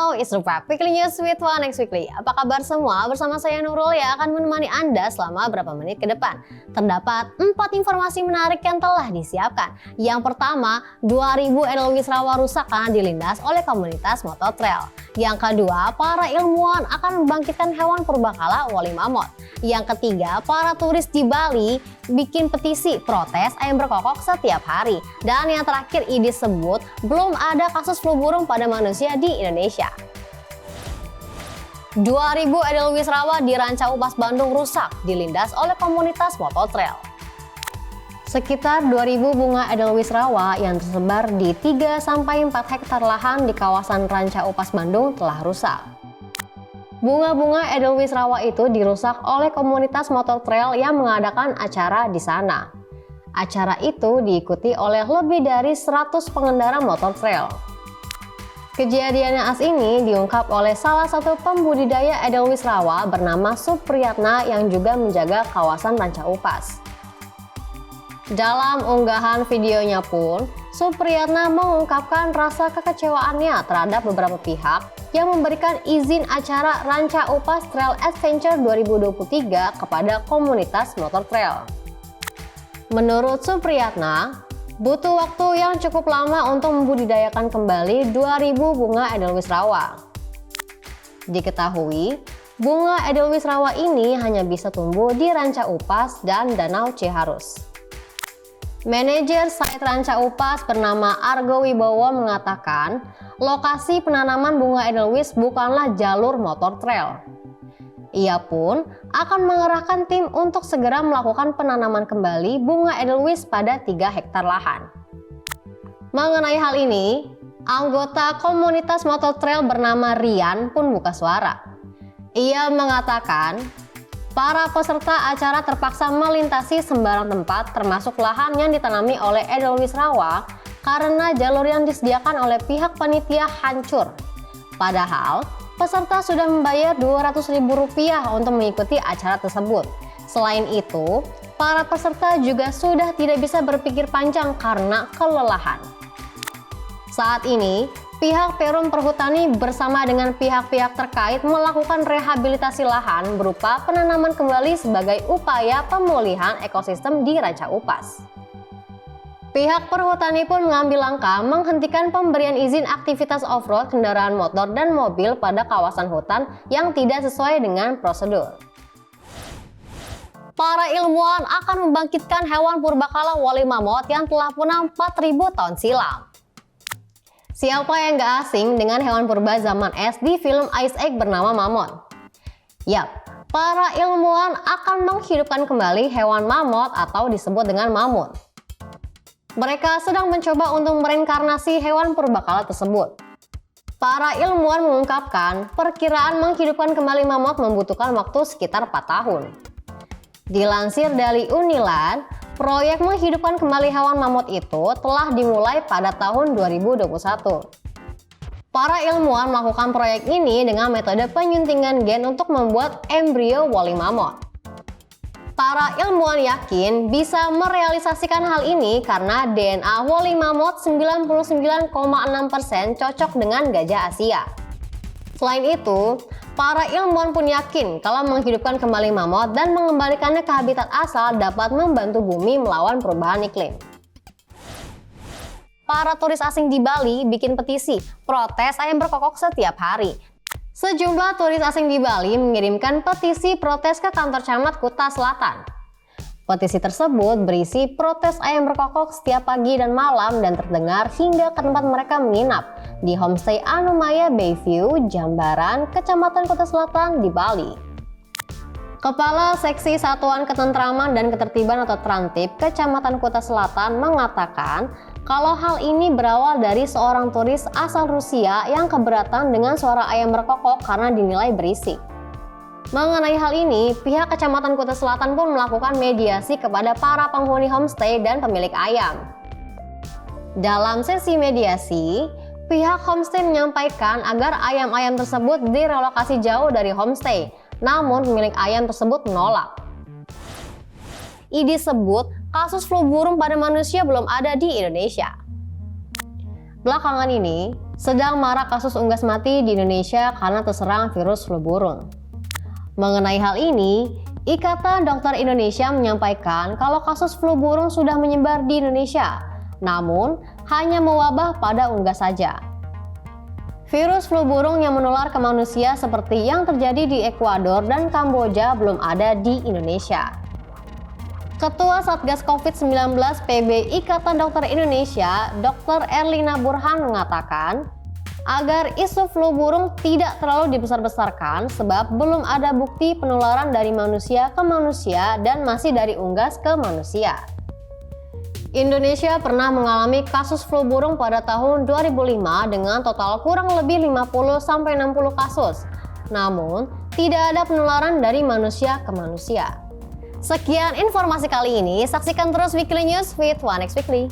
Halo, it's Rupak, Weekly News with One Next Weekly. Apa kabar semua? Bersama saya Nurul yang akan menemani Anda selama beberapa menit ke depan. Terdapat 4 informasi menarik yang telah disiapkan. Yang pertama, 2000 Edelweiss rawa rusak karena dilindas oleh komunitas motor trail. Yang kedua, para ilmuwan akan membangkitkan hewan purbakala woli mammoth. Yang ketiga, para turis di Bali bikin petisi protes ayam berkokok setiap hari. Dan yang terakhir, disebut belum ada kasus flu burung pada manusia di Indonesia. 2000 Edelweiss rawa di Ranca Upas Bandung rusak dilindas oleh komunitas motor trail. Sekitar 2000 bunga Edelweiss rawa yang tersebar di 3-4 hektar lahan di kawasan Ranca Upas Bandung telah rusak. Bunga-bunga Edelweiss rawa itu dirusak oleh komunitas motor trail yang mengadakan acara di sana. Acara itu diikuti oleh lebih dari 100 pengendara motor trail. Kejadian naas ini diungkap oleh salah satu pembudidaya Edelweiss rawa bernama Supriyatna yang juga menjaga kawasan Ranca Upas. Dalam unggahan videonya pun, Supriyatna mengungkapkan rasa kekecewaannya terhadap beberapa pihak yang memberikan izin acara Ranca Upas Trail Adventure 2023 kepada komunitas motor trail. Menurut Supriyatna, butuh waktu yang cukup lama untuk membudidayakan kembali 2000 bunga Edelweiss rawa. Diketahui, bunga Edelweiss rawa ini hanya bisa tumbuh di Ranca Upas dan Danau Ciharus. Manajer site Ranca Upas bernama Argo Wibowo mengatakan, lokasi penanaman bunga Edelweiss bukanlah jalur motor trail. Ia pun akan mengerahkan tim untuk segera melakukan penanaman kembali bunga Edelweiss pada 3 hektar lahan. Mengenai hal ini, anggota komunitas motor trail bernama Rian pun buka suara. Ia mengatakan, para peserta acara terpaksa melintasi sembarang tempat termasuk lahan yang ditanami oleh Edelweiss rawa karena jalur yang disediakan oleh pihak panitia hancur. Padahal, peserta sudah membayar Rp200.000 untuk mengikuti acara tersebut. Selain itu, para peserta juga sudah tidak bisa berpikir panjang karena kelelahan. Saat ini, pihak Perum Perhutani bersama dengan pihak-pihak terkait melakukan rehabilitasi lahan berupa penanaman kembali sebagai upaya pemulihan ekosistem di Ranca Upas. Pihak Perhutani pun mengambil langkah menghentikan pemberian izin aktivitas off-road kendaraan motor dan mobil pada kawasan hutan yang tidak sesuai dengan prosedur. Para ilmuwan akan membangkitkan hewan purbakala woli mammoth yang telah punah 4000 tahun silam. Siapa yang gak asing dengan hewan purba zaman es di film Ice Age bernama mammoth? Yap, para ilmuwan akan menghidupkan kembali hewan mammoth atau disebut dengan mamut. Mereka sedang mencoba untuk mereinkarnasi hewan purbakala tersebut. Para ilmuwan mengungkapkan perkiraan menghidupkan kembali mammoth membutuhkan waktu sekitar 4 tahun. Dilansir dari Unilad, proyek menghidupkan kembali hewan mammoth itu telah dimulai pada tahun 2021. Para ilmuwan melakukan proyek ini dengan metode penyuntingan gen untuk membuat embrio woli mammoth. Para ilmuwan yakin bisa merealisasikan hal ini karena DNA woli mammoth 99,6% cocok dengan gajah Asia. Selain itu, para ilmuwan pun yakin kalau menghidupkan kembali mammoth dan mengembalikannya ke habitat asal dapat membantu bumi melawan perubahan iklim. Para turis asing di Bali bikin petisi protes ayam berkokok setiap hari. Sejumlah turis asing di Bali mengirimkan petisi protes ke kantor camat Kuta Selatan. Petisi tersebut berisi protes ayam berkokok setiap pagi dan malam dan terdengar hingga ke tempat mereka menginap di homestay Anumaya Bayview, Jambaran, Kecamatan Kuta Selatan di Bali. Kepala Seksi Satuan Ketentraman dan Ketertiban atau Trantip Kecamatan Kuta Selatan mengatakan kalau hal ini berawal dari seorang turis asal Rusia yang keberatan dengan suara ayam berkokok karena dinilai berisik. Mengenai hal ini, pihak Kecamatan Kuta Selatan pun melakukan mediasi kepada para penghuni homestay dan pemilik ayam. Dalam sesi mediasi, pihak homestay menyampaikan agar ayam-ayam tersebut direlokasi jauh dari homestay, namun pemilik ayam tersebut menolak. Disebut kasus flu burung pada manusia belum ada di Indonesia. Belakangan ini, Sedang marak kasus unggas mati di Indonesia karena terserang virus flu burung. Mengenai hal ini, Ikatan Dokter Indonesia menyampaikan kalau kasus flu burung sudah menyebar di Indonesia, namun hanya mewabah pada unggas saja. Virus flu burung yang menular ke manusia seperti yang terjadi di Ekuador dan Kamboja belum ada di Indonesia. Ketua Satgas COVID-19 PB Ikatan Dokter Indonesia, Dr. Erlina Burhan mengatakan, agar isu flu burung tidak terlalu dibesar-besarkan sebab belum ada bukti penularan dari manusia ke manusia dan masih dari unggas ke manusia. Indonesia pernah mengalami kasus flu burung pada tahun 2005 dengan total kurang lebih 50-60 kasus. Namun, tidak ada penularan dari manusia ke manusia. Sekian informasi kali ini, saksikan terus Weekly News with 1x Weekly.